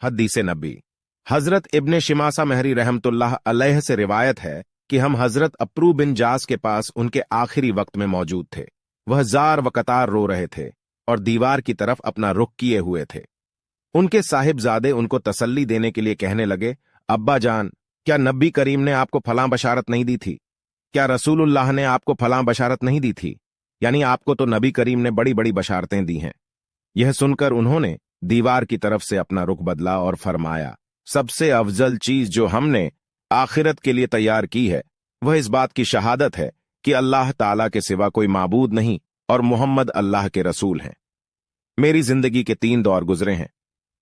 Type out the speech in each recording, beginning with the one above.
हदीस नबी। हजरत इब्ने शिमासा महरी रहमतुल्लाह अलैह से रिवायत है कि हम हजरत अप्रू बिन जास के पास उनके आखिरी वक्त में मौजूद थे। वह जार व कतार रो रहे थे और दीवार की तरफ अपना रुख किए हुए थे। उनके साहिबजादे उनको तसल्ली देने के लिए कहने लगे, अब्बा जान, क्या नबी करीम ने आपको फलां बशारत नहीं दी थी? क्या रसूलुल्लाह ने आपको फलां बशारत नहीं दी थी? यानी आपको तो नबी करीम ने बड़ी बड़ी बशारतें दी हैं। यह सुनकर उन्होंने दीवार की तरफ से अपना रुख बदला और फरमाया, सबसे अफजल चीज जो हमने आखिरत के लिए तैयार की है वह इस बात की शहादत है कि अल्लाह ताला के सिवा कोई माबूद नहीं और मोहम्मद अल्लाह के रसूल हैं। मेरी जिंदगी के 3 दौर गुजरे हैं।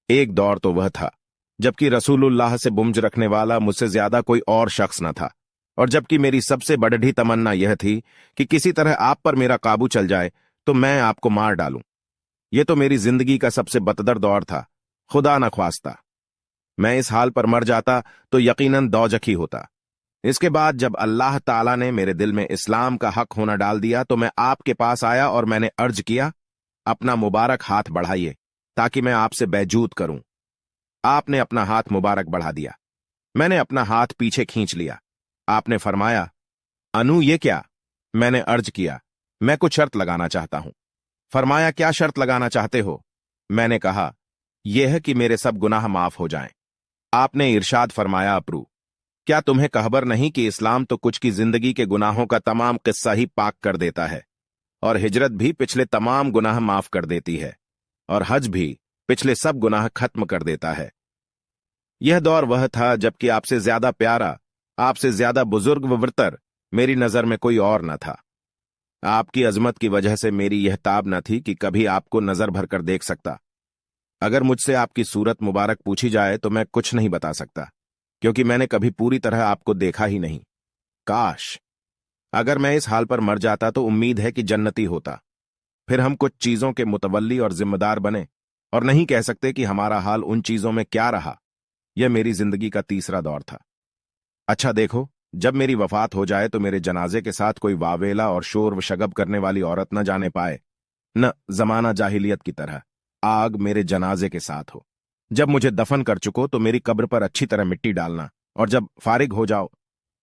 एक दौर तो वह था जबकि रसूलुल्लाह से बुम्ज रखने वाला मुझसे ज्यादा कोई और शख्स न था, और जबकि मेरी सबसे बड़ी तमन्ना यह थी कि किसी तरह आप पर मेरा काबू चल जाए तो मैं आपको मार डालूं। यह तो मेरी जिंदगी का सबसे बदतर दौर था। खुदा न ख्वास्ता मैं इस हाल पर मर जाता तो यकीनन दौजखी होता। इसके बाद जब अल्लाह ताला ने मेरे दिल में इस्लाम का हक होना डाल दिया तो मैं आपके पास आया और मैंने अर्ज किया, अपना मुबारक हाथ बढ़ाइए ताकि मैं आपसे बैजूत करूं। आपने अपना हाथ मुबारक बढ़ा दिया। मैंने अपना हाथ पीछे खींच लिया। आपने फरमाया, अनु ये क्या? मैंने अर्ज किया, मैं कुछ शर्त लगाना चाहता हूं। फरमाया, क्या शर्त लगाना चाहते हो? मैंने कहा, यह है कि मेरे सब गुनाह माफ हो जाएं। आपने इरशाद फरमाया, अप्रू, क्या तुम्हें कहबर नहीं कि इस्लाम तो कुछ की जिंदगी के गुनाहों का तमाम किस्सा ही पाक कर देता है, और हिजरत भी पिछले तमाम गुनाह माफ कर देती है, और हज भी पिछले सब गुनाह खत्म कर देता है। यह दौर वह था जबकि आपसे ज्यादा प्यारा, आपसे ज्यादा बुजुर्ग व वृतर मेरी नजर में कोई और न था। आपकी अजमत की वजह से मेरी यह ताब न थी कि कभी आपको नजर भरकर देख सकता। अगर मुझसे आपकी सूरत मुबारक पूछी जाए तो मैं कुछ नहीं बता सकता, क्योंकि मैंने कभी पूरी तरह आपको देखा ही नहीं। काश अगर मैं इस हाल पर मर जाता तो उम्मीद है कि जन्नती होता। फिर हम कुछ चीजों के मुतवल्ली और जिम्मेदार बने, और नहीं कह सकते कि हमारा हाल उन चीजों में क्या रहा। यह मेरी जिंदगी का तीसरा दौर था। अच्छा देखो, जब मेरी वफात हो जाए तो मेरे जनाजे के साथ कोई वावेला और शोर व शगब करने वाली औरत न जाने पाए, न जमाना जाहिलियत की तरह आग मेरे जनाजे के साथ हो। जब मुझे दफन कर चुको तो मेरी कब्र पर अच्छी तरह मिट्टी डालना, और जब फारिग हो जाओ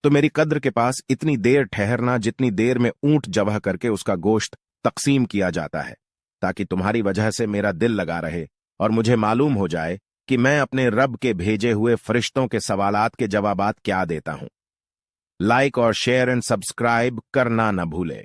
तो मेरी कब्र के पास इतनी देर ठहरना जितनी देर में ऊंट जबह करके उसका गोश्त तकसीम किया जाता है, ताकि तुम्हारी वजह से मेरा दिल लगा रहे और मुझे मालूम हो जाए कि मैं अपने रब के भेजे हुए फरिश्तों के सवालात के जवाबात क्या देता हूं। लाइक और शेयर एंड सब्सक्राइब करना न भूले।